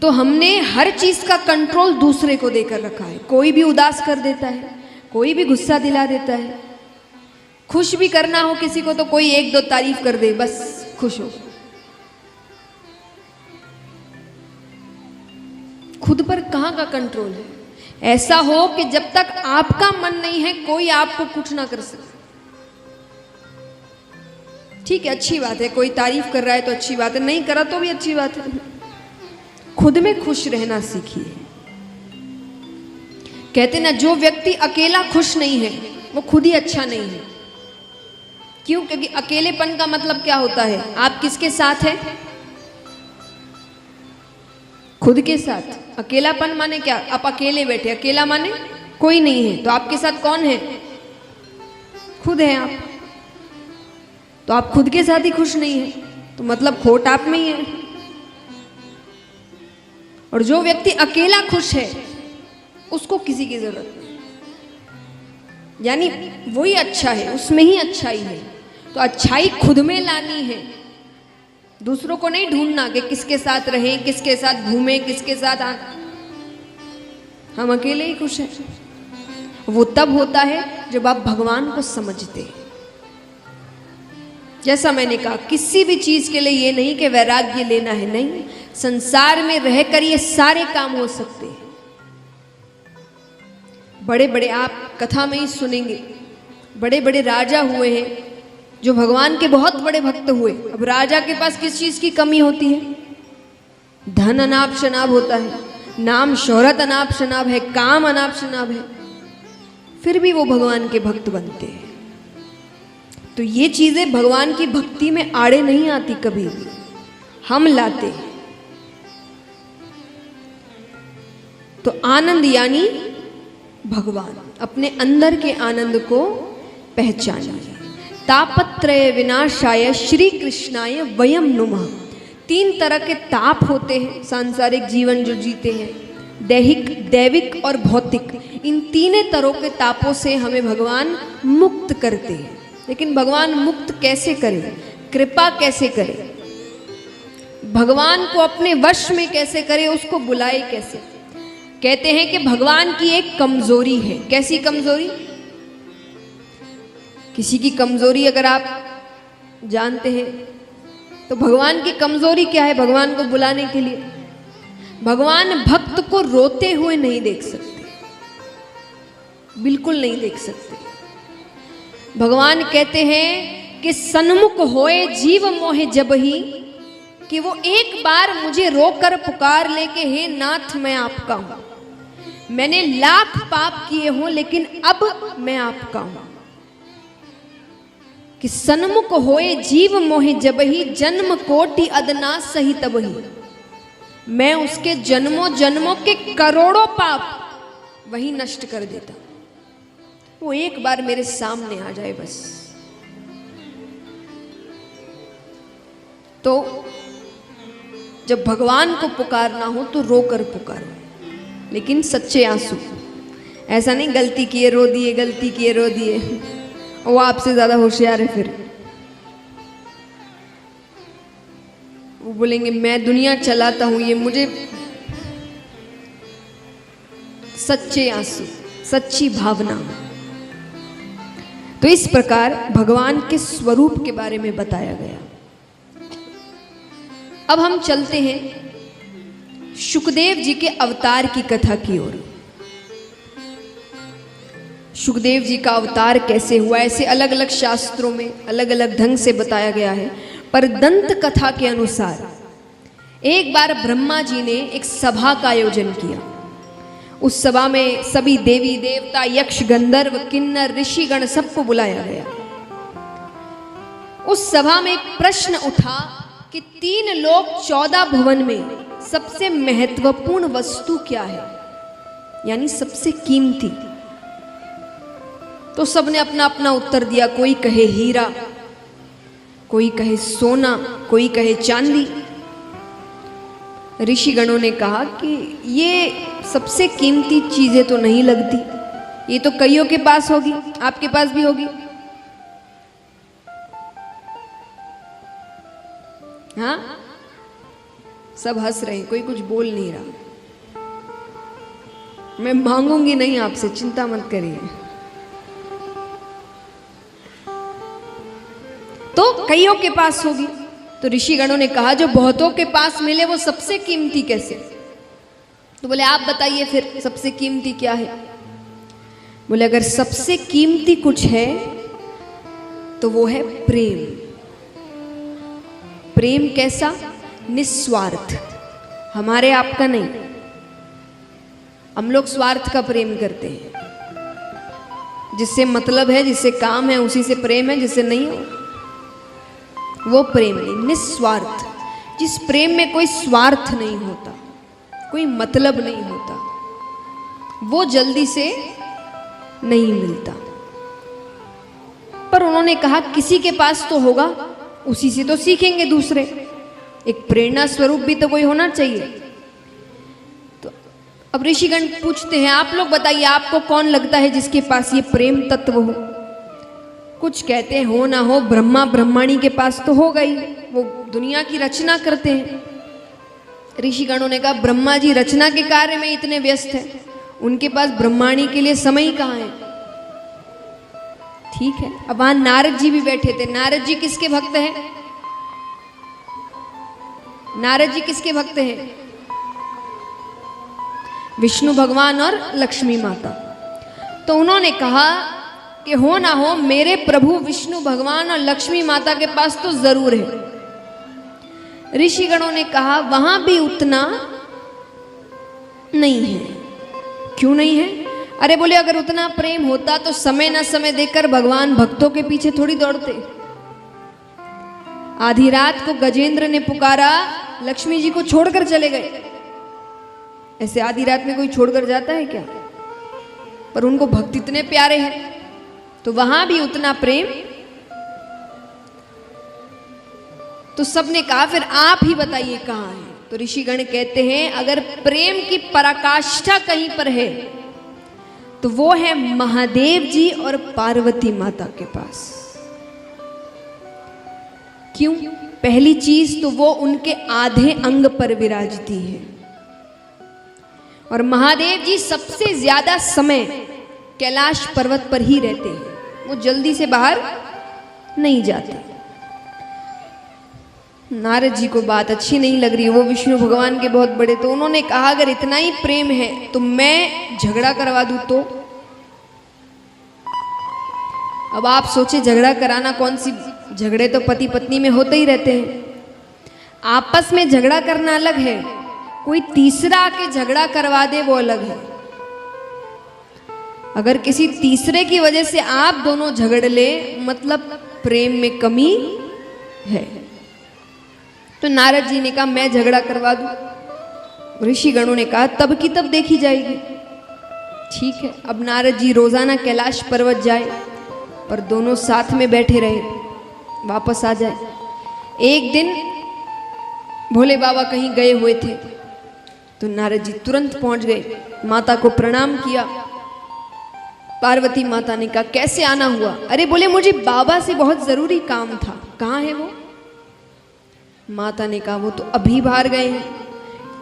तो हमने हर चीज का कंट्रोल दूसरे को देकर रखा है। कोई भी उदास कर देता है, कोई भी गुस्सा दिला देता है। खुश भी करना हो किसी को तो कोई एक दो तारीफ कर दे, बस खुश हो। खुद पर कहाँ का कंट्रोल है? ऐसा हो कि जब तक आपका मन नहीं है कोई आपको कुछ ना कर सके। ठीक है, अच्छी बात है, कोई तारीफ कर रहा है तो अच्छी बात है, नहीं करा तो भी अच्छी बात है। खुद में खुश रहना सीखिए। कहते ना, जो व्यक्ति अकेला खुश नहीं है वो खुद ही अच्छा नहीं है। क्यों? क्योंकि अकेलेपन का मतलब क्या होता है? आप किसके साथ हैं? खुद के साथ। अकेलापन माने क्या? आप अकेले बैठे, अकेला माने कोई नहीं है, तो आपके साथ कौन है? खुद है आप। तो आप खुद के साथ ही खुश नहीं है तो मतलब खोट आप में ही है। और जो व्यक्ति अकेला खुश है उसको किसी की जरूरत नहीं, यानी वही अच्छा है, उसमें ही अच्छाई है। तो अच्छाई खुद में लानी है, दूसरों को नहीं ढूंढना कि किसके साथ रहें, किसके साथ घूमें, किसके साथ हम अकेले ही खुश हैं। वो तब होता है जब आप भगवान को समझते हैं। जैसा मैंने कहा, किसी भी चीज के लिए ये नहीं कि वैराग्य लेना है, नहीं। संसार में रहकर ये सारे काम हो सकते हैं। बड़े बड़े, आप कथा में ही सुनेंगे, बड़े बड़े राजा हुए हैं जो भगवान के बहुत बड़े भक्त हुए। अब राजा के पास किस चीज की कमी होती है? धन अनाप शनाप होता है, नाम शोहरत अनाप शनाप है, काम अनाप शनाप है, फिर भी वो भगवान के भक्त बनते हैं। तो ये चीजें भगवान की भक्ति में आड़े नहीं आती कभी भी, हम लाते हैं। तो आनंद यानी भगवान, अपने अंदर के आनंद को पहचानिए। तापत्रय विनाशाय श्री कृष्णाय वयम नुमः। 3 तरह के ताप होते हैं सांसारिक जीवन जो जीते हैं, दैहिक, दैविक और भौतिक। इन 3 तरह के तापों से हमें भगवान मुक्त करते हैं। लेकिन भगवान मुक्त कैसे करें? कृपा कैसे करें? भगवान को अपने वश में कैसे करें? उसको बुलाए कैसे? कहते हैं कि भगवान की एक कमजोरी है। कैसी कमजोरी? किसी की कमजोरी अगर आप जानते हैं तो भगवान की कमजोरी क्या है? भगवान को बुलाने के लिए भगवान भक्त को रोते हुए नहीं देख सकते, बिल्कुल नहीं देख सकते। भगवान कहते हैं कि सन्मुख होए जीव मोहे जबही, कि वो एक बार मुझे रोकर पुकार ले के हे नाथ मैं आपका हूं। मैंने लाख पाप किए हों लेकिन अब मैं आपका हूं। कि सन्मुख होए जीव मोहे जबही, जन्म कोटि अदना सही तबही। मैं उसके जन्मों जन्मों के करोड़ों पाप वही नष्ट कर देता। वो एक बार मेरे सामने आ जाए बस। तो जब भगवान को पुकारना हो तो रोकर पुकारो, लेकिन सच्चे आंसू। ऐसा नहीं गलती किए रो दिए, गलती किए रो दिए, वो आपसे ज्यादा होशियार है। फिर वो बोलेंगे मैं दुनिया चलाता हूं, ये मुझे। सच्चे आंसू, सच्ची भावना। तो इस प्रकार भगवान के स्वरूप के बारे में बताया गया। अब हम चलते हैं शुकदेव जी के अवतार की कथा की ओर। शुकदेव जी का अवतार कैसे हुआ, ऐसे अलग अलग शास्त्रों में अलग अलग ढंग से बताया गया है। पर दंत कथा के अनुसार एक बार ब्रह्मा जी ने एक सभा का आयोजन किया। उस सभा में सभी देवी देवता, यक्ष, गंधर्व, किन्नर, ऋषिगण सबको बुलाया गया। उस सभा में एक प्रश्न उठा कि 3 लोक 14 भुवन में सबसे महत्वपूर्ण वस्तु क्या है, यानी सबसे कीमती। तो सबने अपना अपना उत्तर दिया। कोई कहे हीरा, कोई कहे सोना, कोई कहे चांदी। ऋषिगणों ने कहा कि ये सबसे कीमती चीजें तो नहीं लगती, ये तो कईयों के पास होगी, आपके पास भी होगी। हाँ, सब हंस रहे हैं, कोई कुछ बोल नहीं रहा। मैं मांगूंगी नहीं आपसे, चिंता मत करिए। तो कईयों के पास होगी। तो ऋषिगणों ने कहा जो बहुतों के पास मिले वो सबसे कीमती कैसे? तो बोले आप बताइए फिर सबसे कीमती क्या है? बोले अगर सबसे कीमती कुछ है तो वो है प्रेम। प्रेम कैसा? निस्वार्थ, हमारे आपका नहीं। हम लोग स्वार्थ का प्रेम करते हैं, जिससे मतलब है, जिससे काम है उसी से प्रेम है, जिससे नहीं हो वो प्रेम नहीं। निस्वार्थ, जिस प्रेम में कोई स्वार्थ नहीं होता, कोई मतलब नहीं होता, वो जल्दी से नहीं मिलता। पर उन्होंने कहा किसी के पास तो होगा, उसी से तो सीखेंगे दूसरे। एक प्रेरणा स्वरूप भी तो कोई होना चाहिए। तो अब ऋषिगण पूछते हैं आप लोग बताइए आपको कौन लगता है जिसके पास ये प्रेम तत्व हो? कुछ कहते हैं हो ना हो ब्रह्मा ब्रह्माणी के पास तो होगा ही, वो दुनिया की रचना करते हैं। ऋषिगणों ने कहा ब्रह्मा जी रचना के कार्य में इतने व्यस्त हैं, उनके पास ब्रह्माणी के लिए समय ही कहाँ है? ठीक है। अब वहां नारद जी भी बैठे थे। नारद जी किसके भक्त हैं? नारद जी किसके भक्त हैं? विष्णु भगवान और लक्ष्मी माता। तो उन्होंने कहा कि हो ना हो मेरे प्रभु विष्णु भगवान और लक्ष्मी माता के पास तो जरूर है। ऋषिगणों ने कहा वहां भी उतना नहीं है। क्यों नहीं है? अरे बोले अगर उतना प्रेम होता तो समय न समय देकर भगवान भक्तों के पीछे थोड़ी दौड़ते। आधी रात को गजेंद्र ने पुकारा, लक्ष्मी जी को छोड़कर चले गए। ऐसे आधी रात में कोई छोड़कर जाता है क्या? पर उनको भक्त इतने प्यारे हैं, तो वहां भी उतना प्रेम। तो सबने कहा फिर आप ही बताइए कहां है? तो ऋषिगण कहते हैं अगर प्रेम की पराकाष्ठा कहीं पर है तो वो है महादेव जी और पार्वती माता के पास। क्यों? पहली चीज तो वो उनके आधे अंग पर विराजती है, और महादेव जी सबसे ज्यादा समय कैलाश पर्वत पर ही रहते हैं, वो जल्दी से बाहर नहीं जाते। नारद जी को बात अच्छी नहीं लग रही, वो विष्णु भगवान के बहुत बड़े, तो उन्होंने कहा अगर इतना ही प्रेम है तो मैं झगड़ा करवा दूं तो? अब आप सोचे झगड़ा कराना कौन सी, झगड़े तो पति पत्नी में होते ही रहते हैं। आपस में झगड़ा करना अलग है, कोई तीसरा आके झगड़ा करवा दे वो अलग है। अगर किसी तीसरे की वजह से आप दोनों झगड़ ले मतलब प्रेम में कमी है। तो नारद जी ने कहा मैं झगड़ा करवा दूं। ऋषिगणों ने कहा तब की तब देखी जाएगी। ठीक है। अब नारद जी रोजाना कैलाश पर्वत जाए, पर दोनों साथ में बैठे रहे, वापस आ जाए। एक दिन भोले बाबा कहीं गए हुए थे, तो नारद जी तुरंत पहुंच गए, माता को प्रणाम किया। पार्वती माता ने कहा कैसे आना हुआ? अरे बोले मुझे बाबा से बहुत जरूरी काम था। कहाँ है वो? माता ने कहा वो तो अभी बाहर गए हैं,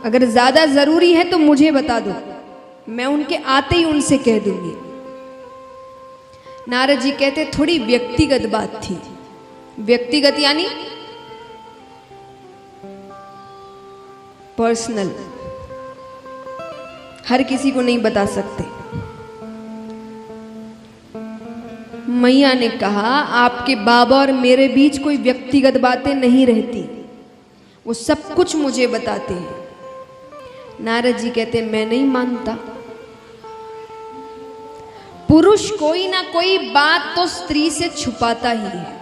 अगर ज्यादा जरूरी है तो मुझे बता दो, मैं उनके आते ही उनसे कह दूंगी। नारद जी कहते थोड़ी व्यक्तिगत बात थी। व्यक्तिगत यानी पर्सनल, हर किसी को नहीं बता सकते। मैया ने कहा आपके बाबा और मेरे बीच कोई व्यक्तिगत बातें नहीं रहती, वो सब कुछ मुझे बताते हैं। नारद जी कहते मैं नहीं मानता। पुरुष कोई ना कोई बात तो स्त्री से छुपाता ही है,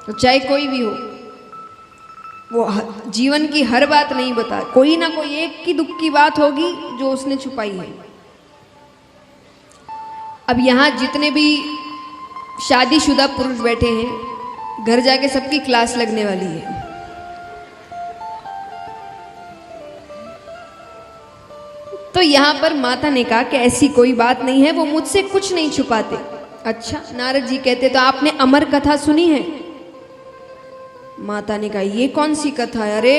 तो चाहे कोई भी हो, वो जीवन की हर बात नहीं बता, कोई ना कोई एक की दुख की बात होगी जो उसने छुपाई है। अब यहाँ जितने भी शादीशुदा पुरुष बैठे हैं, घर जाके सबकी क्लास लगने वाली है। तो यहाँ पर माता ने कहा कि ऐसी कोई बात नहीं है, वो मुझसे कुछ नहीं छुपाते। अच्छा, नारद जी कहते तो आपने अमर कथा सुनी है? माता ने कहा ये कौन सी कथा है? अरे